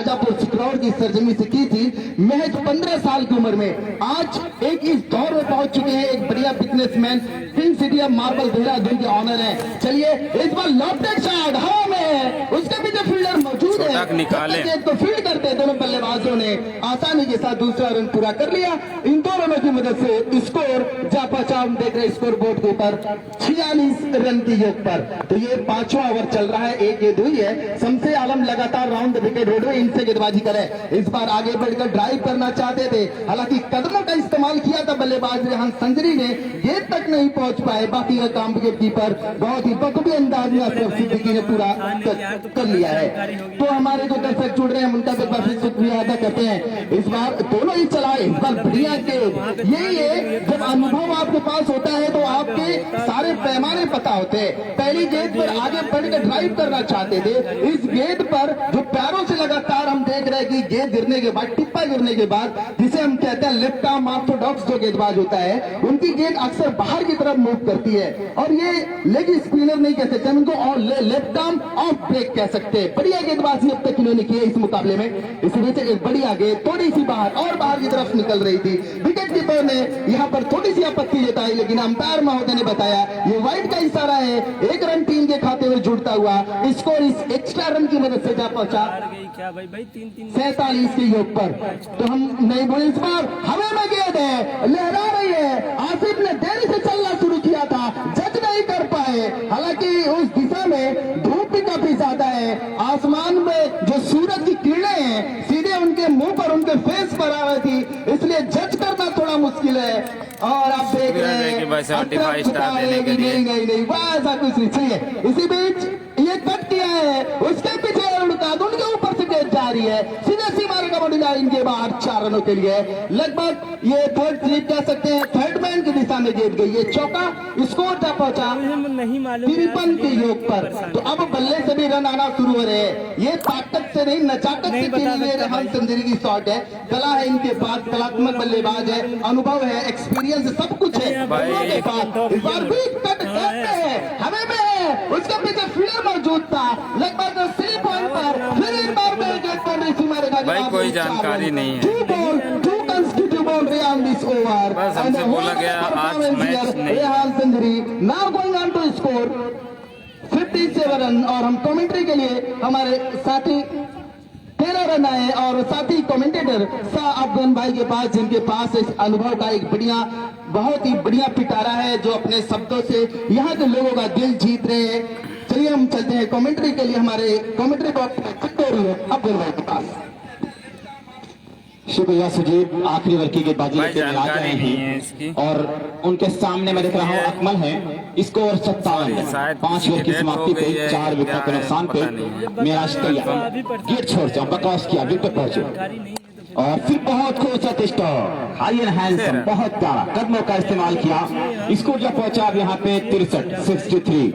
शाजापुर सिकरौर की सरजमी से की थी महज 15 साल की उम्र में। आज एक इस दौर में पहुंच चुके हैं, एक बढ़िया businessman, pink city of marble Dehradun के ऑनर हैं। चलिए इस बार लॉफ्टेड शॉट हवा में है, उसके पीछे फील्डर मौजूद है, तो फील्ड करते दोनों बल्लेबाजों ने आसानी के साथ दूसरा रन पूरा कर लिया। इन दो रनों की मदद से स्कोर जा पहुंचा, हम देख रहे हैं स्कोर बोर्ड के ऊपर 46 रन की योग पर। तो ये 5वां ओवर चल रहा है, एक गेंद हुई है। शमसे आलम लगातार राउंड द विकेट रोड इनसे गेंदबाजी करे, इस बार आगे बढ़कर ड्राइव करना चाहते थे, हालांकि कदमों का इस्तेमाल किया था बल्लेबाज रेहान संजरी ने, गेंद तक नहीं पहुंच पाए। बाकी का काम विकेट कीपर बहुत ही बखूबी अंदाज में अशरफ सिद्दीकी ने पूरा कर लिया है। तो हमारे जो दर्शक जुड़ रहे हैं उनका एक बार फिर शुक्रिया अदा करते हैं। इस बार दोनों ही चलाए, इस बार बढ़िया गेंद। यही है जब अनुभव आपके पास होता है तो आपके सारे पैमाने पता होते हैं। पहली गेंद पर आगे बढ़कर ड्राइव करना चाहते थे, इस गेंद पर जो पैरों से लगातार हम देख रहे हैं कि गेंद गिरने के बाद, टिप्पा गिरने के बाद, जिसे हम कहते हैं लेफ्ट आर्म ऑर्थोडॉक्स जो गेंदबाज होता है, उनकी गेंद अक्सर बाहर की तरफ मूव करती है और ये लेग स्पिनर नहीं कह सकते, उनको और लेफ्ट आर्म ऑफ ब्रेक कह सकते हैं। बढ़िया गेंदबाजी अब तक इन्होंने की है इस मुकाबले में। इसी वजह से एक बढ़िया गेंद थोड़ी सी बाहर और बाहर की तरफ निकल रही थी, विकेट कीपर ने यहाँ पर थोड़ी सी आपत्ति जताई, लेकिन अंपायर महोदय ने बताया ये वाइड का इशारा है, एक रन टीम के खाते में जुड़ता हुआ स्कोर इस एक्स्ट्रा रन की मदद से जा पहुंचा 47 के योग पर। तो हम नहीं बोले, इस बार हमें में गेंद है, लहरा रही है। आसिफ ने देरी से चलना शुरू किया था, जज नहीं कर पाए, हालांकि उस दिशा में धूप भी काफी ज्यादा है, आसमान में जो सूरज की किरणें हैं सीधे उनके मुंह पर, उनके फेस पर आ रही थी, इसलिए जज करना थोड़ा मुश्किल है। और आप देख रहे हैं नहीं, ऐसा कुछ नहीं चाहिए। इसी बीच ये कट किया है, उसके पीछे उनके ऊपर से गेंद जा रही है, सीधे सी मारेगा बॉडी लाइन के बाहर 4 रनों के लिए। लगभग ये थर्ड स्लिप कह सकते हैं, थर्ड मैन की दिशा में गेंद गई, ये चौका, स्कोर जा पहुंचा 53 के योग पर। तो अब बल्ले से भी रन आना शुरू हो रहे हैं। ये ताकत से नहीं, नचाकत से खेली गई रेहान संजरी की शॉट है, कला है इनके पास, कलात्मक बल्लेबाज है, अनुभव है, एक्सपीरियंस सब कुछ है इनके पास। इस बार भी कट है, हमें में है, उसके पीछे फील्डर मौजूद था, लगभग 3 पॉइंट पर फिर एक बार भाई कोई जानकारी नहीं है, बस हमसे बोला गया आज मैच नहीं। Rehan Sanjari now going on to score 57 run. और हम कमेंट्री के लिए हमारे साथी 13 रन आए और साथी कमेंटेटर शाह अफगान भाई के पास, जिनके पास इस अनुभव का एक बढ़िया, बहुत ही बढ़िया पिटारा है, जो अपने शब्दों से यहाँ के लोगों का दिल जीत रहे हैं। चलिए हम चलते हैं कमेंट्री के लिए, हमारे कमेंट्री बॉक्स में चित्तौरी है अफगान भाई के पास। शुक्रिया सुजीत, आखिरी ओवर की गेंदबाजी लेते हुए आ गए हैं और उनके सामने मैं देख रहा हूँ अकमल है। स्कोर 57, 5 ओवर की समाप्ति पे 4 विकेट के नुकसान पे मेराज तैयार, गेट छोड़ जाओ, बकवास किया, विकेट पहुंचे और फिर बहुत खूबसूरत स्टॉक, हाई एंड हैंडसम, बहुत प्यारा कदमों का इस्तेमाल किया, स्कोर जब पहुंचा अब यहाँ पे 63।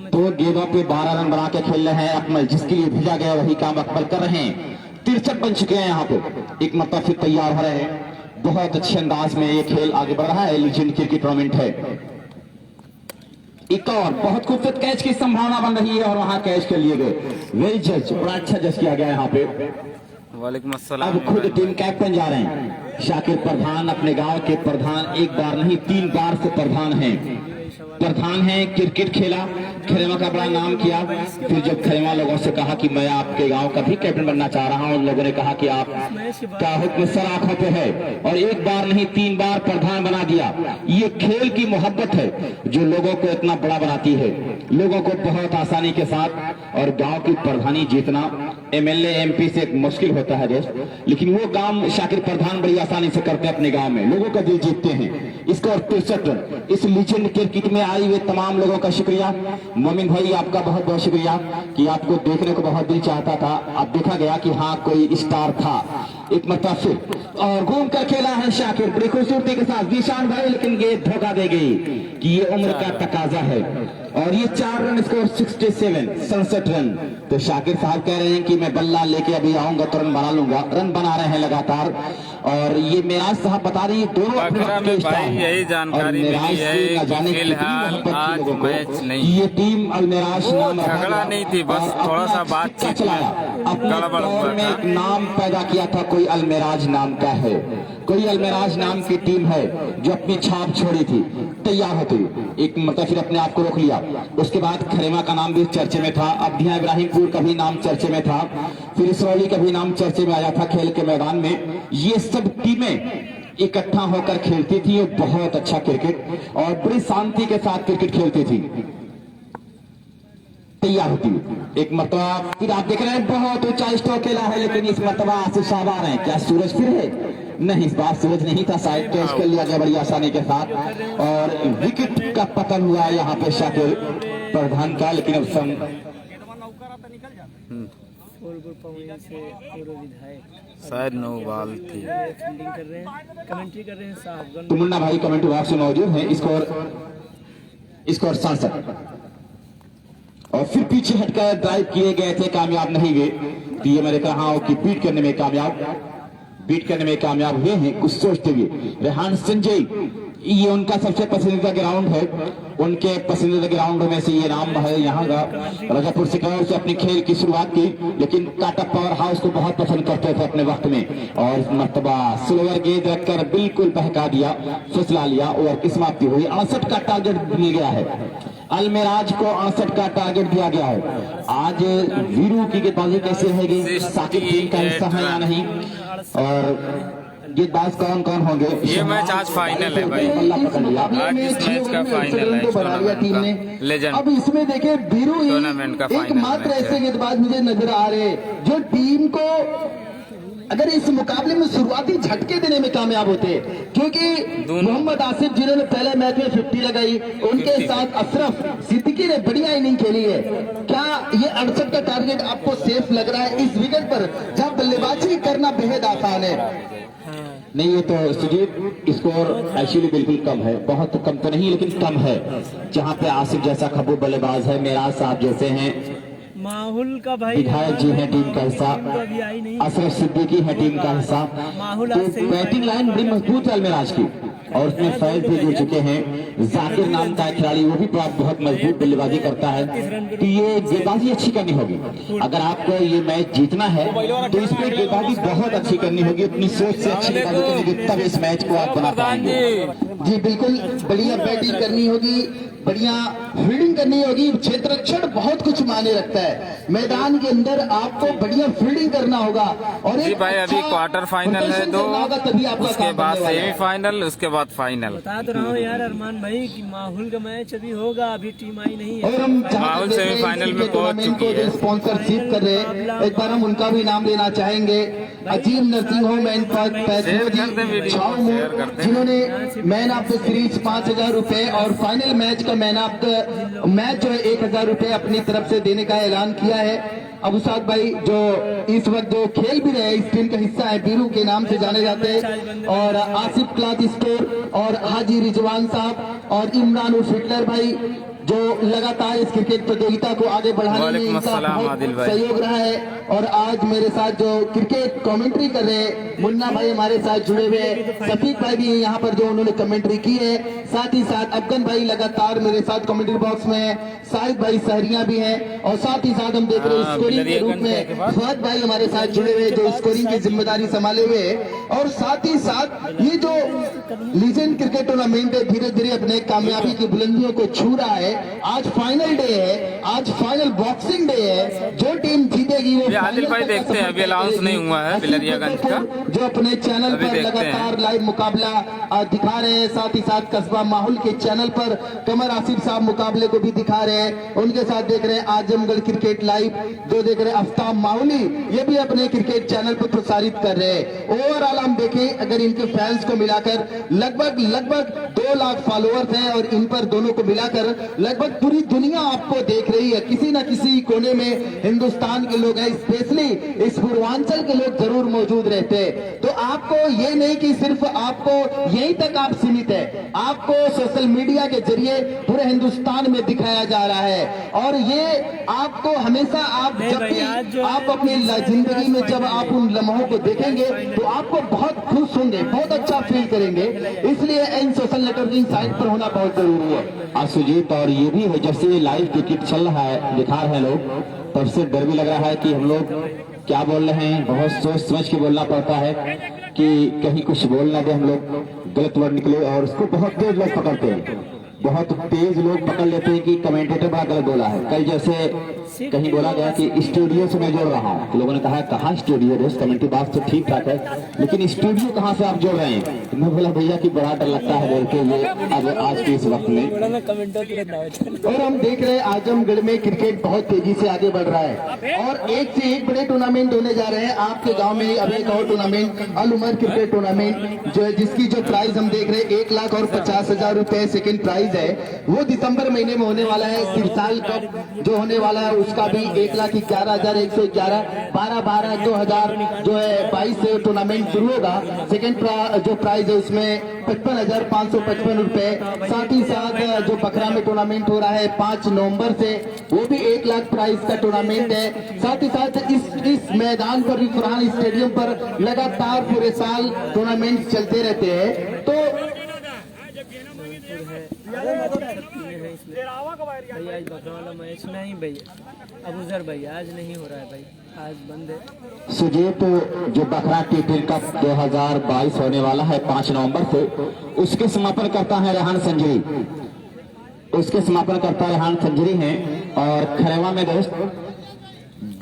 तो गेंदों पे 12 रन बना के खेल रहे हैं अकमल, जिसके लिए भेजा गया वही काम अकमल कर रहे हैं। 63 बन चुके हैं यहाँ पे, एक मतलब फिर तैयार हो रहे हैं। बहुत अच्छे अंदाज में ये खेल आगे बढ़ रहा है, लीजेंड क्रिकेट टूर्नामेंट है। एक और बहुत खूबसूरत कैच की संभावना बन रही है और वहां कैच के लिए गए, वेरी जज, बड़ा अच्छा जज किया गया यहाँ पे। वालेकुम अस्सलाम। अब खुद टीम कैप्टन जा रहे हैं शाकिर प्रधान, अपने गांव के प्रधान, एक बार नहीं 3 बार से प्रधान हैं, क्रिकेट खेला, खरेमा का बड़ा नाम किया। फिर जब खरेमा लोगों से कहा कि मैं आपके गांव का भी कैप्टन बनना चाह रहा हूं, उन लोगों ने कहा कि आप का हुक्म सर आंखों पे है, और एक बार नहीं 3 बार प्रधान बना दिया। ये खेल की मोहब्बत है जो लोगों को इतना बड़ा बनाती है, लोगों को बहुत आसानी के साथ। और गांव की प्रधानी जीतना एमएलए एमपी से मुश्किल होता है दोस्त, लेकिन वो काम शाकिर प्रधान बड़ी आसानी से करते हैं, अपने गांव में लोगों का दिल जीतते हैं। इसका 63 रन। इस लीजेंड क्रिकेट में आए हुए तमाम लोगों का शुक्रिया। मोमिन भाई आपका बहुत बहुत शुक्रिया कि आपको देखने को बहुत दिल चाहता था, अब देखा गया कि हाँ कोई स्टार था एक मरतबा फिर। और घूम कर खेला है शाकिर बड़ी खूबसूरती के साथ, जीशान भाई, लेकिन ये धोखा दे गई कि ये उम्र का तकाजा है। और ये 4 रन स्कोर 67 रन। तो शाकिर साहब कह रहे हैं कि मैं बल्ला लेके अभी आऊंगा तो रन बना लूंगा, रन बना रहे हैं लगातार। और ये मेराज साहब बता रहे हैं दोनों बकरा में भाई यही जानकारी मिली है कि फिलहाल आज मैच नहीं, ये टीम अलमेराज नाम झगड़ा नहीं थी, बस थोड़ा सा बातचीत में गड़बड़ हुआ में था। एक नाम पैदा किया था, कोई अलमेराज नाम का है, कोई अलमेराज नाम की टीम है जो अपनी छाप छोड़ी थी, तैयार होती एक मतलब फिर अपने आप को रोक लिया। उसके बाद खरेमा का नाम भी चर्चे में था, अब्धिया इब्राहिमपुर का भी नाम चर्चे में था, फिर इसरौली का भी नाम चर्चे में आया था खेल के मैदान में। ये सब टीमें इकट्ठा होकर खेलती थी और बहुत अच्छा क्रिकेट और बड़ी शांति के साथ क्रिकेट खेलती थी, तैयार होती। एक मरतबा फिर आप देख रहे हैं बहुत ऊंचा स्ट्रोक खेला है, लेकिन इस मरतबा आसिफ साहब आ रहे हैं। क्या सूरज फिर है? नहीं, इस बार सूरज नहीं था, शायद कैच कर लिया गया बड़ी आसानी के साथ और विकेट का पतन हुआ यहाँ पे शाकिर प्रधान का। लेकिन अब शायद 9 बॉल थी। फील्डिंग कर रहे हैं, कमेंट्री कर रहे हैं साहब। तो मुन्ना भाई कमेंट्री बॉक्स में मौजूद है। स्कोर 67 और फिर पीछे हटकर ड्राइव किए गए थे, कामयाब नहीं हुए। तो ये मैं कहा हूं कि बीट करने में कामयाब हुए हैं कुछ सोचते हुए। रेहान संजय ये उनका सबसे पसंदीदा ग्राउंड है, उनके पसंदीदा ग्राउंड में से ये नाम है यहाँ का। रजापुर सिकौर से अपनी खेल की शुरुआत की, लेकिन टाटा पावर हाउस को बहुत पसंद करते थे अपने वक्त में और इस मर्तबा स्लोअर गेंद रखकर बिल्कुल बहका दिया, फिसला लिया। ओवर की समाप्ति हुई। 68 का टारगेट दिया गया है, अलमेराज को 68 का टारगेट दिया गया है। आज वीरू की गेंदबाजी कैसे रहेगी, साकिब टीम का हिस्सा है या नहीं, और गेंदबाज कौन कौन होंगे? ये मैच आज फाइनल है भाई, आज इस मैच का फाइनल है टूर्नामेंट का, लेजेंड। अब इसमें देखे बीरू ही टूर्नामेंट का फाइनल एकमात्र मैच है। ऐसे गेंदबाज मुझे नजर आ रहे हैं जो टीम को अगर इस मुकाबले में शुरुआती झटके देने में कामयाब होते, क्योंकि मोहम्मद आसिफ जिन्होंने पहले मैच में 50 लगाई, उनके साथ अशरफ सिद्दीकी ने बढ़िया इनिंग खेली है। क्या ये 68 का टारगेट आपको सेफ लग रहा है इस विकेट पर जहां बल्लेबाजी करना बेहद आसान है? नहीं, ये तो सुजीत स्कोर एक्चुअली बिल्कुल कम है, बहुत कम तो नहीं लेकिन कम है। जहां पे आसिफ जैसा खबू बल्लेबाज है, मेराज साहब जैसे हैं, माहुल का भाई विधायक जी हैं टीम का हिस्सा, अभी आई नहीं। अशरफ सिद्दीकी है टीम का हिस्सा। माहुल तो बैटिंग लाइन बड़ी मजबूत है अलमेराज की और उसमें फैज भी जुड़ चुके हैं। जाकिर नाम का खिलाड़ी वो भी बहुत मजबूत बल्लेबाजी करता है। तो ये गेंदबाजी अच्छी करनी होगी, अगर आपको ये मैच जीतना है तो इसमें गेंदबाजी बहुत अच्छी करनी होगी, अपनी सोच से अच्छी गेंदबाजी करनी होगी, तब इस मैच को आप बना पाएंगे। जी बिल्कुल, बढ़िया बैटिंग करनी होगी, बढ़िया फील्डिंग करनी होगी। क्षेत्ररक्षण बहुत कुछ मायने रखता है, मैदान के अंदर आपको बढ़िया फील्डिंग करना होगा। और जी भाई अभी क्वार्टर फाइनल है 2, उसके बाद सेमीफाइनल, उसके बाद फाइनल। बता तो रहा हूँ यार अरमान भाई कि माहुल का मैच अभी होगा, अभी टीम आई नहीं है। और हम माहौल सेमीफाइनल में पहुंच चुकी है। स्पॉन्सरशिप कर रहे हैं, एक बार हम उनका भी नाम लेना चाहेंगे। अजीम नर्सिंग होम एंड जिन्होंने मैन ऑफ द सीरीज 5,000 रुपए और फाइनल मैच का मैन ऑफ द मैच जो है 1,000 रुपए अपनी तरफ से देने का ऐलान किया है। अबू साद भाई जो इस वक्त जो खेल भी रहे इस टीम का हिस्सा है, बीरू के नाम से जाने जाते हैं, और आसिफ क्लॉथ स्टोर और हाजी रिजवान साहब और इमरान उर्फ हिटलर भाई जो लगातार इस क्रिकेट प्रतियोगिता को आगे बढ़ाने में इनका बहुत सहयोग रहा है। और आज मेरे साथ जो क्रिकेट कमेंट्री कर रहे हैं मुन्ना भाई हमारे साथ जुड़े हुए हैं, सफीक भाई भी यहाँ पर जो उन्होंने कमेंट्री की है, साथ ही साथ अफगन भाई लगातार मेरे साथ कमेंट्री बॉक्स में है, साहिद भाई सहरिया भी हैं, और साथ ही साथ हम देख रहे हैं स्कोरिंग के रूप में फहद भाई हमारे साथ जुड़े हुए जो स्कोरिंग की जिम्मेदारी संभाले हुए, और साथ ही साथ ये जो लीजेंड क्रिकेट टूर्नामेंट धीरे धीरे अपने कामयाबी की बुलंदियों को छू रहा है। आज फाइनल डे है, आज फाइनल बॉक्सिंग डे है, जो टीम जीतेगी वो आदिल भाई देखते हैं, अभी अनाउंस नहीं हुआ है बिलरियागंज का, जो अपने चैनल पर लगातार लाइव मुकाबला दिखा रहे हैं। साथ ही साथ कस्बा माहौल के चैनल पर कमर आसिफ साहब मुकाबले को भी दिखा रहे हैं, उनके साथ देख रहे हैं आजमगढ़ क्रिकेट लाइव, जो देख रहे हैं आफ्ताब माहौली, ये भी अपने क्रिकेट चैनल पर प्रसारित कर रहे हैं। ओवरऑल हम देखें अगर इनके फैंस को मिलाकर लगभग 2 लाख फॉलोअर्स हैं, और इन पर दोनों को मिलाकर लगभग पूरी दुनिया आपको देख रही है। किसी न किसी कोने में हिंदुस्तान के लोग हैं, स्पेशली इस पूर्वांचल के लोग जरूर मौजूद रहते हैं। तो आपको ये नहीं कि सिर्फ आपको यहीं तक आप सीमित है, आपको सोशल मीडिया के जरिए पूरे हिंदुस्तान में दिखाया जा रहा है। और ये आपको हमेशा आप जब भी आप अपनी जिंदगी में जब आप उन लम्हों को देखेंगे तो आपको बहुत खुश होंगे, बहुत अच्छा फील करेंगे। इसलिए इन सोशल नेटवर्किंग साइट पर होना बहुत जरूरी है। सुजीत, और ये भी है जब से ये लाइव टिकट चल रहा है, दिखा रहे हैं लोग, तब से डर भी लग रहा है कि हम लोग क्या बोल रहे हैं। बहुत सोच समझ के बोलना पड़ता है कि कहीं कुछ बोल ना दे, हम लोग गलत वर्ड निकले। और उसको बहुत तेज लोग पकड़ते हैं, बहुत तेज लोग पकड़ लेते हैं कि कमेंटेटर बड़ा गलत बोला है। कल जैसे कहीं बोला गया कि स्टूडियो से मैं जोड़ रहा हूँ, तो लोगों ने कहा कहाँ स्टूडियो, दोस्त कमेंट बात तो ठीक ठाक है, लेकिन स्टूडियो कहाँ से आप जोड़ रहे हैं। तो मैं बोला भैया कि बड़ा डर लगता है बोल के ये अब आज के इस वक्त में। और हम देख रहे हैं आजमगढ़ में क्रिकेट बहुत तेजी से आगे बढ़ रहा है और एक से एक बड़े टूर्नामेंट होने जा रहे हैं। आपके गांव में अभी एक और टूर्नामेंट अल उमर क्रिकेट टूर्नामेंट जो जिसकी जो प्राइज हम देख रहे हैं 1,50,000 रुपए सेकंड प्राइज है, वो दिसंबर महीने में होने वाला है। तिरसाल कप जो होने वाला है उसका भी 1,11,111 12/12/2000 जो है 22 से टूर्नामेंट शुरू होगा। सेकंड जो प्राइज है उसमें 55,555 रुपए। साथ ही साथ जो बकरा में टूर्नामेंट हो रहा है 5 नवंबर से, वो भी 1 लाख प्राइज का टूर्नामेंट है। साथ ही साथ इस मैदान पर भी फरहान स्टेडियम पर लगातार पूरे साल टूर्नामेंट चलते रहते हैं। तो भैया आज बकरा वाला मैच नहीं भैया, अबूजर भैया आज नहीं हो रहा है भाई, आज बंद है। सुजीत, जो बकरा टी कप 2022 होने वाला है 5 नवंबर से, उसके समापन करता है रेहान संजरी, उसके समापन करता रेहान संजरी है। और खरेवा में दोस्त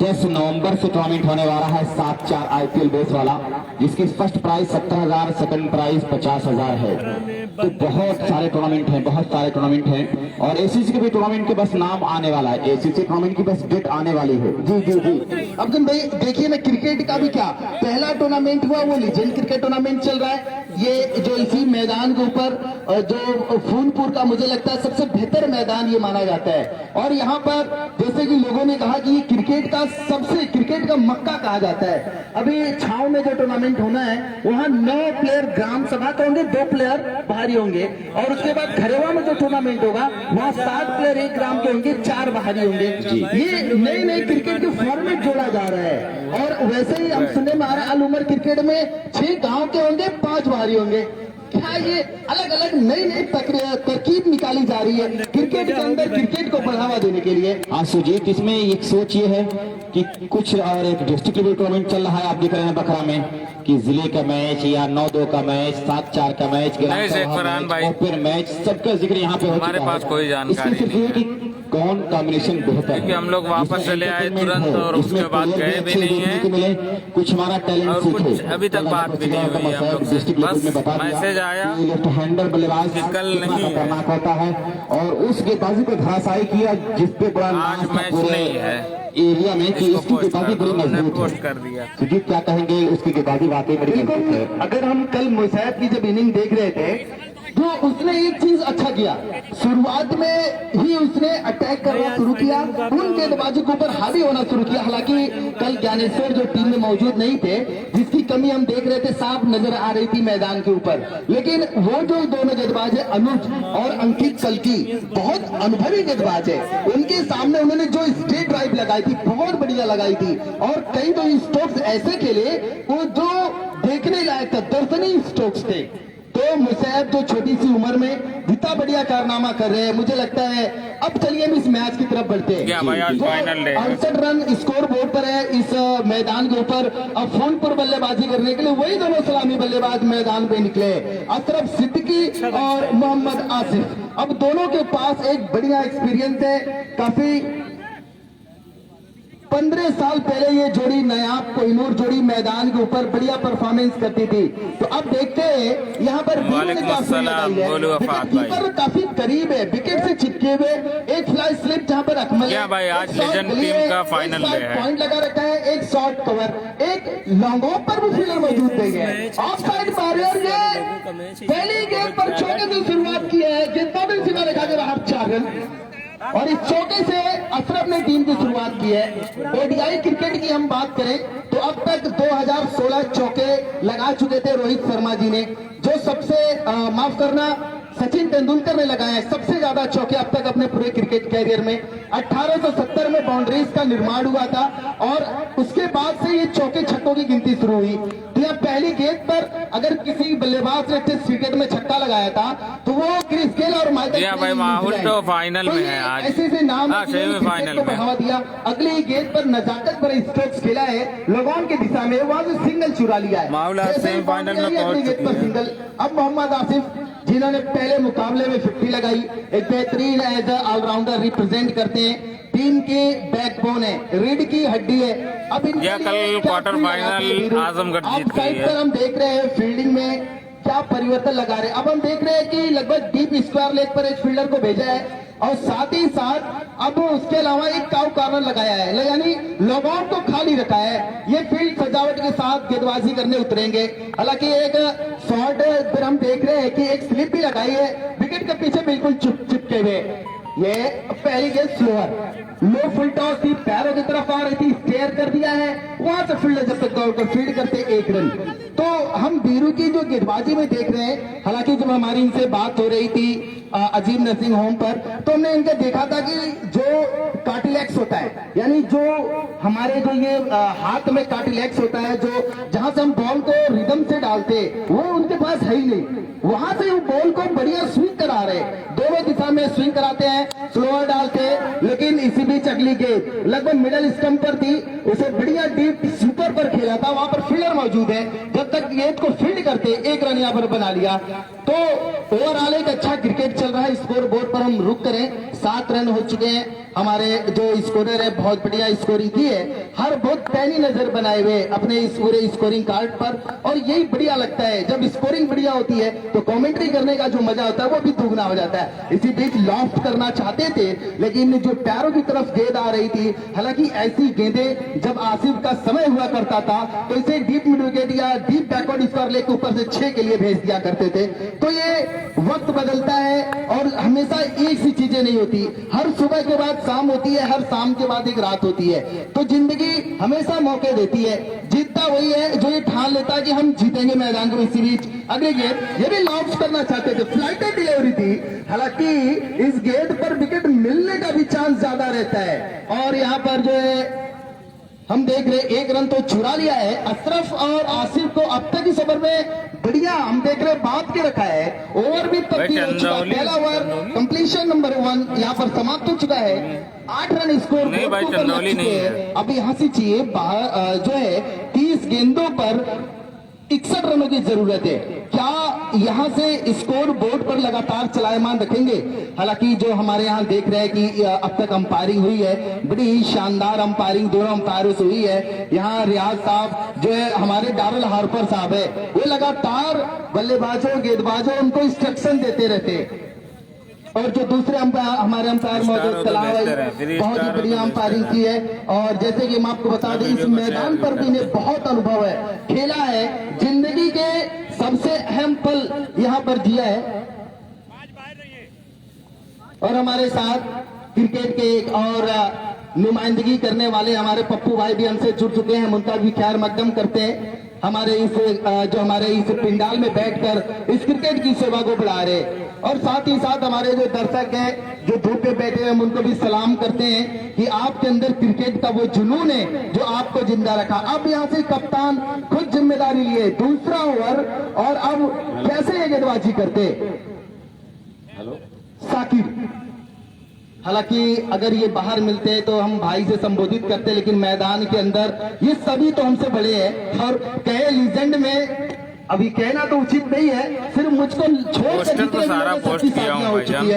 10 नवंबर से टूर्नामेंट होने वाला है 7-4 IPL बेस वाला, जिसकी फर्स्ट प्राइज 70,000, सेकंड प्राइज 50,000 है। तो बहुत सारे टूर्नामेंट हैं, बहुत सारे टूर्नामेंट हैं। और ACC के भी टूर्नामेंट के बस नाम आने वाला है, ACC टूर्नामेंट की बस डेट आने वाली है। जी जी जी अफजल भाई देखिए ना, क्रिकेट का भी क्या पहला टूर्नामेंट हुआ वो लीजेंड क्रिकेट टूर्नामेंट चल रहा है। ये जो इसी मैदान के ऊपर जो फूलपुर का मुझे लगता है सबसे बेहतर मैदान ये माना जाता है। और यहाँ पर जैसे कि लोगों ने कहा कि ये क्रिकेट का मक्का कहा जाता है। अभी छाव में जो टूर्नामेंट होना है वहाँ 9 प्लेयर ग्राम सभा के होंगे, 2 प्लेयर बाहरी होंगे। और उसके बाद खरेवा में जो टूर्नामेंट होगा वहाँ 7 प्लेयर 1 ग्राम के होंगे, 4 बाहरी होंगे। ये नए क्रिकेट के फॉर्मेट जोड़ा जा रहा है। और वैसे ही हम सुनने में आ रहा है अल उमर क्रिकेट में 6 गाँव के होंगे, 5 बाहरी होंगे। क्या ये अलग अलग नई तरकीब निकाली जा रही है क्रिकेट के अंदर क्रिकेट को बढ़ावा देने के लिए। सुजीत, इसमें एक सोच ये है कि कुछ और एक डिस्ट्रिक्ट लेवल टूर्नामेंट चल रहा है, आप देख रहे हैं बकरा में कि जिले का मैच या 9-2 का मैच, 7-4 का मैच, ओपन मैच, सबका जिक्र यहाँ पे हमारे पास कोई जानकारी नहीं है कौन कॉम्बिनेशन बेहतर है। क्योंकि हम लोग वापस चले आए तुरंत और उसके बाद गए भी नहीं है, कुछ हमारा टैलेंट और कुछ अभी तक बात भी नहीं हुई हम लोग से। बस मैसेज आया लेफ्ट हैंडर बल्लेबाज कल नहीं खतरनाक होता है और उस गेंदबाजी को धराशायी किया जिसपे बड़ा आज मैच नहीं है एरिया में कि उसकी गेंदबाजी बड़ी मजबूत कर दिया। सुजीत, क्या कहेंगे उसकी गेंदबाजी वाकई बड़ी मजबूत है। अगर हम कल मुसैब की जब इनिंग देख रहे थे तो उसने एक चीज अच्छा किया, शुरुआत में ही उसने अटैक करना शुरू किया, उन गेंदबाजी के ऊपर हावी होना शुरू किया। हालांकि कल ज्ञानेश्वर जो टीम में मौजूद नहीं थे, जिसकी कमी हम देख रहे थे साफ नजर आ रही थी मैदान के ऊपर, लेकिन वो जो दोनों गेंदबाज है अनुज और अंकित कल्की, बहुत अनुभवी गेंदबाज है। उनके सामने उन्होंने जो स्ट्रेट ड्राइव लगाई थी बहुत बढ़िया लगाई थी और कई तो स्ट्रोक्स ऐसे खेले वो जो देखने लायक था, दर्शनीय स्ट्रोक्स थे। तो मुसैब जो छोटी सी उम्र में इतना बढ़िया कारनामा कर रहे हैं, मुझे लगता है। अब चलिए हम इस मैच की तरफ बढ़ते हैं। 68 रन स्कोर बोर्ड पर है इस मैदान के ऊपर। अब फूलपुर बल्लेबाजी करने के लिए वही दोनों सलामी बल्लेबाज मैदान पे निकले, अशरफ सिद्दीकी और मोहम्मद आसिफ। अब दोनों के पास एक बढ़िया एक्सपीरियंस है काफी। 15 साल पहले ये जोड़ी नायाब कोहिनूर जोड़ी मैदान के ऊपर बढ़िया परफॉर्मेंस करती थी। तो अब देखते हैं यहाँ पर कीपर काफी करीब है, विकेट से चिपके हुए, एक फ्लाई स्लिप जहाँ पर अकमल भाई आज लेजेंड टीम का फाइनल पॉइंट लगा रखा है, एक शॉर्ट कवर, एक लॉन्ग ऑफ पर भी फील्डर मौजूद नहीं है। ऑफ साइड बैरियर ने पहली गेंद पर चौके से शुरुआत की है, गेंदबाजी सीमा रेखा के बाहर 4 रन। और इस चौके से अशरफ ने टीम की शुरुआत की है। ओडीआई क्रिकेट की हम बात करें तो अब तक 2016 चौके लगा चुके थे रोहित शर्मा जी ने, जो सबसे माफ करना सचिन तेंदुलकर ने लगाए हैं सबसे ज्यादा चौके अब तक अपने पूरे क्रिकेट कैरियर में। 1870 में बाउंड्रीज का निर्माण हुआ था और उसके बाद से ये चौके छक्कों की गिनती शुरू हुई। तो यहाँ पहली गेंद पर अगर किसी बल्लेबाज ने टेस्ट क्रिकेट में छक्का लगाया था तो वो क्रिस गेल और माइकल भाई माहौल तो फाइनल में है आज, ऐसे से नाम सेमीफाइनल में बढ़ावा दिया। अगली गेंद पर नजाकत पर स्ट्रोक्स खेला है लोगों की दिशा में, वहां से सिंगल चुरा लिया है। माहौल सेमीफाइनल में पहुंच चुकी है। सिंगल अब मोहम्मद आसिफ जिन्होंने पहले मुकाबले में 50 लगाई, एक बेहतरीन एज ऑलराउंडर रिप्रेजेंट करते हैं, टीम के बैकबोन है, रीढ़ की हड्डी है। अब यह कल क्वार्टर फाइनल आजमगढ़ जीत गई है। पर हम देख रहे हैं फील्डिंग में क्या परिवर्तन लगा रहे हैं। अब हम देख रहे हैं कि लगभग डीप स्क्वायर लेग पर एक फील्डर को भेजा है और साथ ही साथ अब उसके अलावा एक काउ कार्नर लगाया है, यानी लोगों को खाली रखा है। ये फील्ड सजावट के साथ गेंदबाजी करने उतरेंगे। हालांकि एक शॉट पर हम देख रहे हैं कि एक स्लिप भी लगाई है विकेट के पीछे बिल्कुल चिपके हुए। ये पहली गेंद स्लोअर लो फुल टॉस थी, पैरों की तरफ आ रही थी, स्टेयर कर दिया है, वहां से फील्डर जब तक दौड़कर फील्ड करते 1 रन। तो हम बीरू की जो गेंदबाजी में देख रहे हैं, हालांकि जब हमारी इनसे बात हो रही थी अजीम नर्सिंग होम पर तो हमने इनका देखा था कि जो कार्टिलेक्स होता है, यानी जो हमारे जो ये हाथ में कार्टिलेक्स होता है, जो जहां से हम बॉल को रिदम से डालते वो उनके पास है ही नहीं। वहां से वो बॉल को बढ़िया स्विंग करा रहे, दोनों दिशा में स्विंग कराते हैं, स्लोअर डालते हैं। लेकिन इसी बीच अगली गेंद लगभग मिडल स्टंप पर थी, उसे बढ़िया डीप सुपर पर खेला था, वहां पर फील्डर मौजूद है, जब तक गेंद को फील्ड करते 1 रन यहां पर बना लिया। तो ओवरऑल एक अच्छा क्रिकेट चल रहा है। स्कोर बोर्ड पर हम रुक करें, 7 रन हो चुके हैं। हमारे जो स्कोरर है बहुत बढ़िया स्कोरिंग की है, हर बहुत पैनी नजर बनाए हुए अपने इस पूरे स्कोरिंग कार्ड पर, और यही बढ़िया लगता है जब स्कोरिंग बढ़िया होती है तो कमेंट्री करने का जो मजा होता है वो भी दुगना हो जाता है। इसी बीच लॉफ्ट करना चाहते थे लेकिन जो पैरों की तरफ गेंद आ रही थी, हालांकि ऐसी गेंदें जब आसिफ का समय हुआ करता था तो इसे डीप मिड विकेट या डीप बैकवर्ड स्क्वायर लेग के ऊपर से 6 के लिए भेज दिया करते थे। तो ये वक्त बदलता है और हमेशा एक सी चीजें नहीं होती, हर सुबह के बाद शाम होती है, हर शाम के बाद एक रात होती है। तो जिंदगी हमेशा मौके देती है, जीतता वही है जो ये ठान लेता है कि हम जीतेंगे मैदान को। इसी बीच अगली गेंद ये भी लॉन्च करना चाहते थे, फ्लाइटेड डिलीवरी थी, हालांकि इस गेंद पर विकेट मिलने का भी चांस ज्यादा रहता है। और यहाँ पर जो है हम देख रहे 1 रन तो चुरा लिया है अशरफ और आसिफ को अब तक इस ओवर में बढ़िया हम देख रहे बात के रखा है। ओवर भी तब्दील हो चुका, पहला ओवर कंप्लीशन नंबर 1 यहाँ पर समाप्त हो चुका है। 8 रन स्कोर नहीं भाई, चंदौली नहीं है। अब यहाँ से चाहिए जो है 30 गेंदों पर 61 रनों की जरूरत है। क्या यहां से स्कोर बोर्ड पर लगातार चलायमान रखेंगे? हालांकि जो हमारे यहां देख रहे हैं कि अब तक अंपायरिंग हुई है, बड़ी ही शानदार अंपायरिंग दोनों अंपायरों से हुई है। यहाँ रियाज साहब जो है हमारे डारल हार्पर साहब है, वो लगातार बल्लेबाजों गेंदबाजों उनको इंस्ट्रक्शन देते रहते। और जो दूसरे अंपायर हमारे अंपायर मौजूद कलाम बहुत ही बढ़िया अंपायरिंग की है। और जैसे कि हम आपको बता दें इस मैदान पर भी इन्हें बहुत अनुभव है, खेला है, जिंदगी के सबसे अहम पल यहाँ पर जिया है। और हमारे साथ क्रिकेट के एक और नुमाइंदगी करने वाले हमारे पप्पू भाई भी हमसे जुड़ चुके हैं, मुमताज भी खैर मकदम करते हैं हमारे इस पिंडाल में बैठकर इस क्रिकेट की सेवा को बढ़ा रहे। और साथ ही साथ हमारे जो दर्शक हैं जो धूप पे बैठे हैं हम उनको भी सलाम करते हैं कि आपके अंदर क्रिकेट का वो जुनून है जो आपको जिंदा रखा। अब यहाँ से कप्तान खुद जिम्मेदारी लिए, दूसरा ओवर, और अब कैसे ये गेंदबाजी करते साकिब। हालांकि अगर ये बाहर मिलते हैं तो हम भाई से संबोधित करते, लेकिन मैदान के अंदर ये सभी तो हमसे बड़े हैं। और कहे लीजेंड में अभी कहना तो उचित नहीं है, सिर्फ मुझको छोड़कर तो सारा पोस्ट किया हूं भाईजान।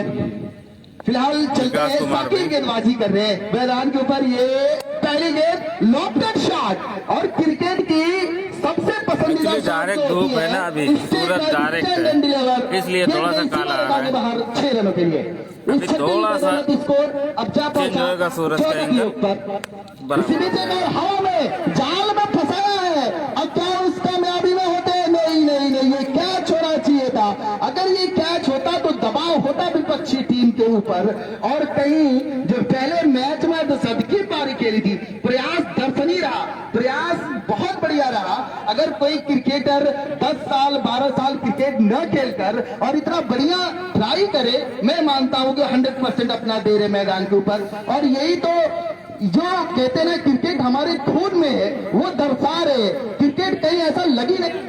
फिलहाल चलते हैं, साकिब गेंदबाजी कर रहे हैं मैदान के ऊपर। ये पहली गेंद लॉफ्टेड शॉट, और क्रिकेट की सबसे पसंदीदा डायरेक्ट धूप है ना, अभी सूरज डायरेक्ट है इसलिए थोड़ा सा काला आ रहा है। बाहर 6 रनों के लिए थोड़ा सा स्कोर अब जा पहुंचा सूरज के एंगल, हवा में जाल में फंसाया है। अब क्या उस कामयाबी में होते? नहीं, ये कैच होना चाहिए था। अगर ये कैच होता तो दबाव होता विपक्षी टीम के ऊपर। और कहीं जो पहले मैच में तो सबकी पारी खेली थी, प्रयास दर्शनीय रहा, प्रयास बहुत बढ़िया रहा। अगर कोई क्रिकेटर 10 साल 12 साल क्रिकेट न खेलकर और इतना बढ़िया ट्राई करे, मैं मानता हूं कि 100% अपना दे रहे मैदान के ऊपर। और यही तो जो कहते ना क्रिकेट हमारे खून में है, वो दर्शा रहे। क्रिकेट कहीं ऐसा लगी नहीं,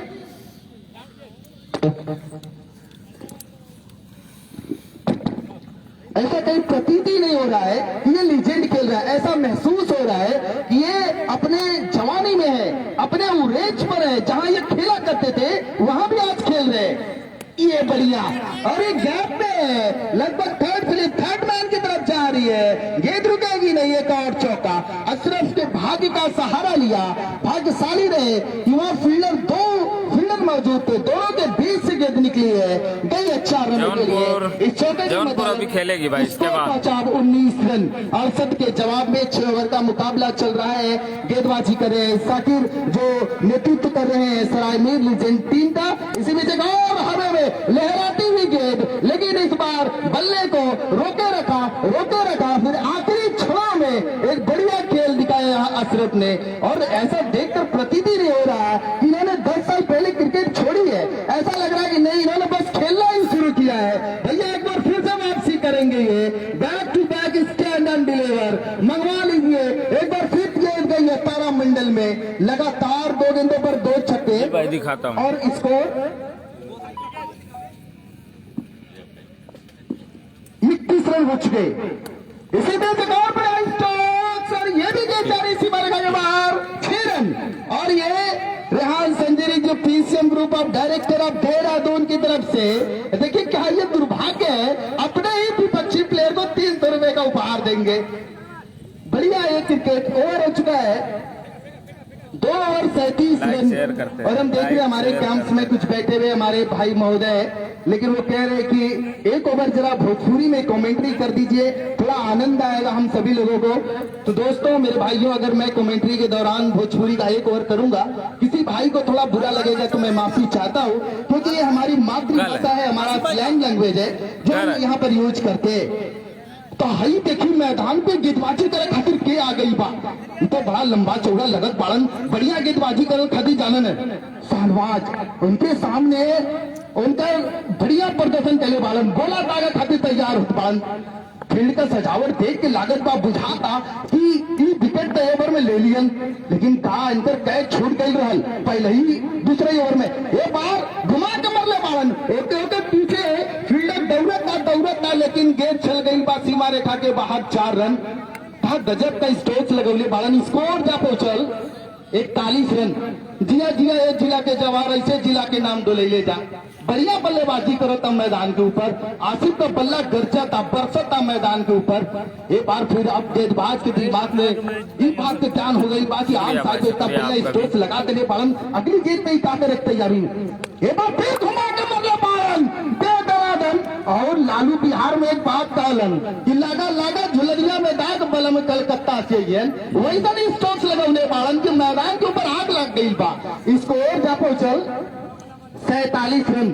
ऐसा कहीं प्रतीत ही नहीं हो रहा है कि ये लीजेंड खेल रहा है। ऐसा महसूस हो रहा है कि ये अपने जवानी में है, अपने उरेज पर है। जहां ये खेला करते थे वहां भी आज खेल रहे हैं। ये बढ़िया, और एक गैप में लगभग थर्ड मैन की तरफ जा रही है, गेंद रुकेगी नहीं। एक और चौका, अशरफ के भाग्य का सहारा लिया, भाग्यशाली रहे कि वहां फील्डर मौजूद थे, दोनों के बीच से गेंद निकली है, गई अच्छा रन के लिए। इस चौके जौनपुर अभी खेलेगी भाई इसके बाद 19 रन 68 के जवाब में 6 ओवर का मुकाबला चल रहा है। गेंदबाजी कर रहे हैं साकिर, जो नेतृत्व कर रहे हैं सरायमीर लीजेंड टीम का। इसी बीच एक और हवा में लहराती हुई गेंद, लेकिन इस बार बल्ले को रोके रखा, फिर आखिरी क्षणों में एक बढ़िया खेल दिखाया अशरफ ने। और ऐसा देखकर प्रतीत ही नहीं हो रहा कि इन्होंने 10 साल पहले क्रिकेट छोड़ी है। ऐसा लग रहा है कि नहीं, इन्होंने बस खेलना ही शुरू किया है। भैया एक बार फिर से वापसी करेंगे, ये back to back stand and deliver मंगवा लीजिए। एक बार फिर गेंद गई है तारामंडल में, लगातार 2 गेंदों पर 2 छक्के भाई दिखाता हूं। और स्कोर 21 रन हो चुके। इसी में एक और बड़ा स्ट्रोक, सर ये भी गेंद जा रही इसी बार का बाहर 6 रन। और ये रेहान संजरी जो PCM group of director of Dehradun की तरफ से, देखिए क्या ये दुर्भाग्य है, अपने ही विपक्षी प्लेयर को 300 रुपए का उपहार देंगे। बढ़िया ये क्रिकेट ओवर हो चुका है, 2 ओवर 37 रन। और हम देख रहे हैं हमारे कैंप्स में कुछ बैठे हुए हमारे भाई महोदय, लेकिन वो कह रहे हैं कि एक ओवर जरा भोजपुरी में कमेंट्री कर दीजिए, थोड़ा आनंद आएगा हम सभी लोगों को। तो दोस्तों मेरे भाइयों, अगर मैं कमेंट्री के दौरान भोजपुरी का एक ओवर करूंगा, किसी भाई को थोड़ा बुरा लगेगा तो मैं माफी चाहता हूं, क्योंकि ये हमारी मातृभाषा है, हमारा स्लैंग लैंग्वेज है जो हम यहाँ पर यूज करते हैं। तो हई देखी मैदान पे गेंदबाजी करे खातिर के आ गई बा, तो बड़ा लंबा चौड़ा लगत बाड़न, बढ़िया गेंदबाजी करे खातिर जानन है शाहनवाज। उनके सामने उनका बढ़िया प्रदर्शन करे बाड़न, गोला दागा खातिर तैयार होत बाड़न। फील्ड का सजावट देख के लागत बा बुझाता कि विकेट तो ओवर में ले लियन, लेकिन कहा इनकर कैच छूट गई रहल पहले ही दूसरे ओवर में। एक बार घुमा के मरले बाड़न, होते होते पीछे फील्डर दौड़ता, लेकिन गेंद चल गई बा सीमा रेखा के बाहर 4 रन। कहा गजब का स्ट्रोक लगौले बाड़न, स्कोर जा पहुंचल 41 रन। जिया एक जिला के जवार ऐसे जिला के नाम डोले ले जा। बढ़िया बल्लेबाजी करो तब मैदान के ऊपर, आसिफ का बल्ला गरजता बरसता मैदान के ऊपर। एक बार फिर अब गेंदबाज के दिमाग में इस बात के ध्यान हो गई बात, आम साथ पहला स्ट्रोक लगा देने पालन, अगली गेंद में ही ताकत रख तैयारी। एक बार फिर घुमा के मरले पालन बेदरादन। और लालू बिहार में एक बात कहलन कि लागा झुलरिया में दाग बलम कलकत्ता से वैसा नहीं स्ट्रोक्स लगौने पालन कि मैदान के ऊपर आग लग गई बा। स्कोर जा पहुंचल 47 रन।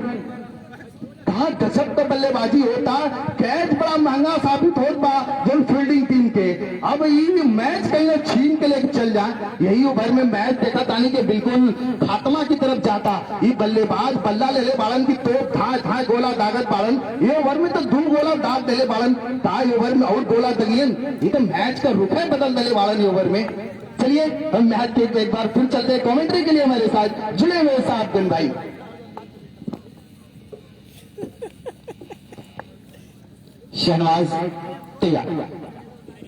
कहा गजब का बल्लेबाजी होता, कैच बड़ा महंगा साबित होता जो फील्डिंग टीम के। अब ये मैच कहीं छीन के लेके चल जाए, यही ओवर में मैच देखा तानी के बिल्कुल खात्मा की तरफ जाता। ये बल्लेबाज बल्ला ले ले बाड़न की तोप था गोला दागत बाड़न। ये ओवर में तो 2 गोला दाग दे ले बाड़न, ताई ओवर में और गोला दगियन, ये तो मैच का रुख है बदल दे बाड़न ये ओवर में। चलिए हम मैच के एक बार फिर चलते हैं कमेंट्री के लिए हमारे साथ जुड़े हुए साथ दिन भाई। शहनवाज तैयार,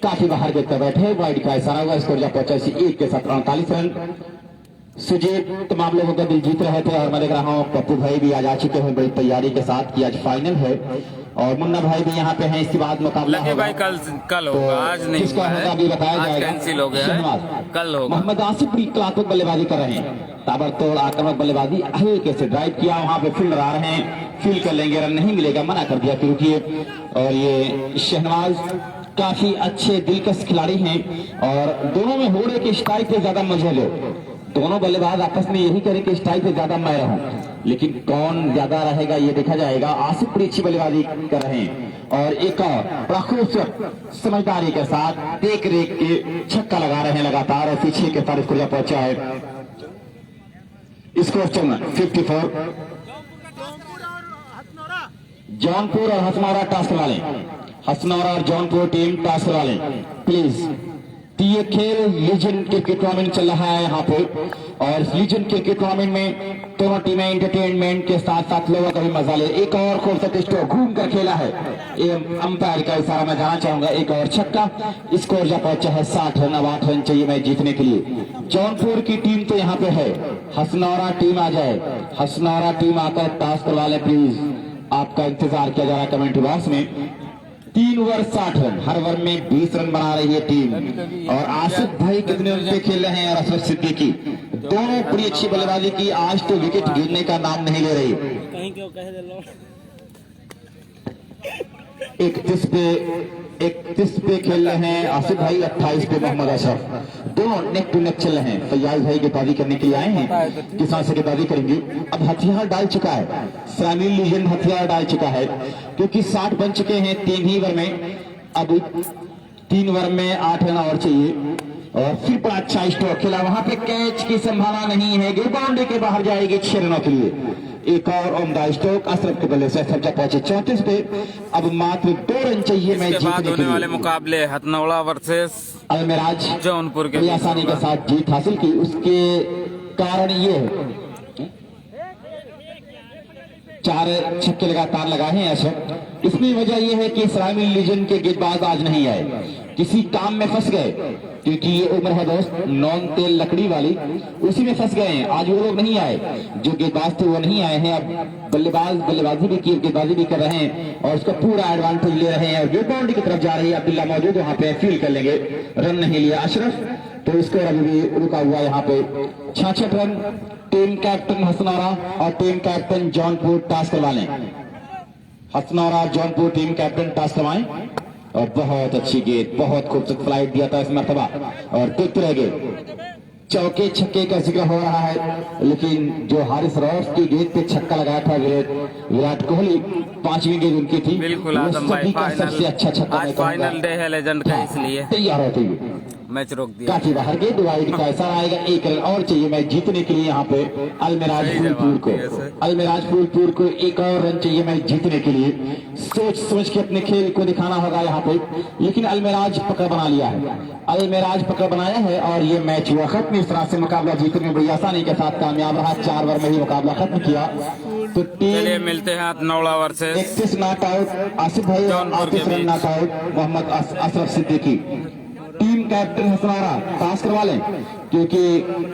काफी बाहर गेंद पर बैठे, वाइड का इशारा हुआ, स्कोर जा पहुंचा 1 के साथ 39 रन। सुजीत तमाम लोगों का दिल जीत रहे थे और मैं देख रहा हूँ पप्पू भाई भी आज आ चुके हैं बड़ी तैयारी के साथ कि आज फाइनल है, और मुन्ना भाई भी यहाँ पे हैं। इसके बाद मुकाबला होगा भाई कल होगा, आज नहीं किसका होगा अभी बताया जाएगा, कैंसिल हो गया, कल होगा। मोहम्मद आसिफ भी कलात्मक बल्लेबाजी कर रहे हैं, ताबड़तोड़ आक्रामक बल्लेबाजी, हल्के से ड्राइव किया, वहां पे फील्डर आ रहे हैं, फील्ड कर लेंगे, रन नहीं मिलेगा, मना कर दिया क्योंकि। और ये शहनवाज काफी अच्छे दिलकश खिलाड़ी हैं और दोनों में हो रहे कि स्ट्राइक पे ज्यादा मजे लो, दोनों बल्लेबाज आपस में यही करें कि स्ट्राइक पे ज्यादा मैं रहूं, लेकिन कौन ज्यादा रहेगा ये देखा जाएगा। आसिफ बड़ी अच्छी बल्लेबाजी कर रहे हैं और एक और बड़ा खूबसूरत समझदारी के साथ देख रेख के छक्का लगा रहे हैं लगातार और पीछे के साथ स्कोर पहुंचा है। स्कोर चलना 54। जौनपुर और हसनौरा टास्क वाले, हसनौरा और जौनपुर टीम टास्क वाले प्लीज। ये खेल लीजेंड क्रिकेट टूर्नामेंट चल रहा है यहाँ पे और लीजेंड क्रिकेट टूर्नामेंट में दोनों टीमें एंटरटेनमेंट के साथ साथ लोगों का भी मजा ले। एक और खूबसूरत स्टोर घूम कर खेला है, अंपायर का इशारा मैं जाना चाहूंगा। एक और छक्का, स्कोर जा पहुंचा है 60 रन। अब 8 रन चाहिए मैच जीतने के लिए। जौनपुर की टीम तो यहाँ पे है, हसनौरा टीम आ जाए, हसनौरा टीम आकर टास्क वाले प्लीज। आपका इंतजार किया जा रहा है कमेंट्री बॉक्स में। 3 ओवर 60 रन, हर ओवर में 20 रन बना रही है टीम। और आसिफ भाई कितने रन पे खेल रहे हैं और अशरफ सिद्दीकी दोनों बड़ी अच्छी बल्लेबाजी की। आज तो विकेट गिरने का नाम नहीं ले रही। कहीं क्यों कह दे लो। 31 पे खेल रहे हैं आसिफ भाई, 28 पे मोहम्मद अशरफ। दोनों नेक टू नेक चल रहे हैं। फैयाज भाई गेंदबाजी करने के लिए आए हैं, किसान से गेंदबाजी करेंगे। अब हथियार डाल चुका है सामिल लीजेंड, हथियार डाल चुका है क्योंकि 60 बन चुके हैं 3 ही ओवर में। अब 3 ओवर में 8 रन और चाहिए। और फिर बड़ा अच्छा स्ट्रोक खेला, वहां पे कैच की संभावना नहीं है, गेंद बाउंड्री के बाहर जाएगी 6 रनों के लिए। एक और उम्दा स्ट्रोक अशरफ के बल्ले से सब्जा पहुंचे 34 पे। अब मात्र 2 रन चाहिए मैच इसके बाद जीतने के होने वाले लिए। मुकाबले हथनौला वर्सेस अलमेराज जौनपुर के बड़ी आसानी के साथ जीत हासिल की। उसके कारण ये है 4 छक्के लगातार लगाए हैं अशरफ। इसमें वजह यह है कि इस्लामी लीजेंड के गेंदबाज आज नहीं आए, किसी काम में फंस गए क्योंकि ये उम्र है दोस्त नॉन तेल लकड़ी वाली, उसी में फंस गए हैं। आज वो लोग नहीं आए, जो गेंदबाज थे वो नहीं आए हैं। अब बल्लेबाजी भी की, गेंदबाजी भी कर रहे हैं और उसका पूरा एडवांटेज ले रहे हैं। और गेंद बाउंड्री की तरफ जा रही है, अब्दुल्ला मौजूद वहां पे फील कर लेंगे। रन नहीं लिया अशरफ, तो स्कोर अभी भी रुका हुआ यहाँ पे 66 रन। टीम कैप्टन हसनौरा और टीम कैप्टन जौनपुर टास्क करवाने। हसनौरा जौनपुर टीम कैप्टन टास्क करवाएं। और बहुत अच्छी गेंद, बहुत खूबसूरत फ्लाइट दिया था इस मरतबा और देखते रह गए। चौके छक्के का जिक्र हो रहा है, लेकिन जो हारिस रऊफ की गेंद पे छक्का लगाया था विराट कोहली, 5वीं गेंद उनकी थी। बिल्कुल आजम भाई, सबसे अच्छा छक्का आज फाइनल डे है लेजेंड का, इसलिए तैयार होते हुए मैच रोक दिया। काफी बाहर गए, डिवाइड का ऐसा आएगा। 1 रन और चाहिए मैच जीतने के लिए यहाँ पे अलमेराज फूलपुर को। अलमेराज फूलपुर को 1 और रन चाहिए मैच जीतने के लिए। सोच के अपने खेल को दिखाना होगा यहाँ पे, लेकिन अलमेराज पकड़ बना लिया है, अलमेराज पकड़ बनाया है और ये मैच हुआ खत्म। इस तरह से मुकाबला जीतने में बड़ी आसानी के साथ कामयाब रहा। 4 ओवर में ही मुकाबला खत्म किया। तो चलिए टीम मिलते हैं Hathnaula versus 31 not out, Asif भाई 38 run not out, Mohammad Ashraf Siddiqui. Team captain Hasnaura pass करवा लें क्योंकि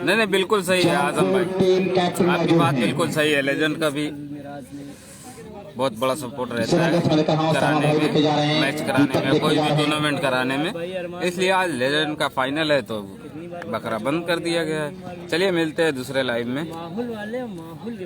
नहीं बिल्कुल सही है आजम भाई, टीम कैप्टन आपकी मौजूद बात है। बिल्कुल सही है। लेजेंड का भी बहुत बड़ा सपोर्ट रहता सिराज मैंने कहा, है सामा कराने भाई देखे जा रहे में, हैं, मैच कराने दीपक में, देखे कोई जा भी रहे हैं। टूर्नामेंट कराने में। इसलिए आज लेजेंड का फाइनल है तो बकरा बंद कर दिया गया है। चलिए मिलते हैं दूसरे लाइव में। माहौल वाले माहौल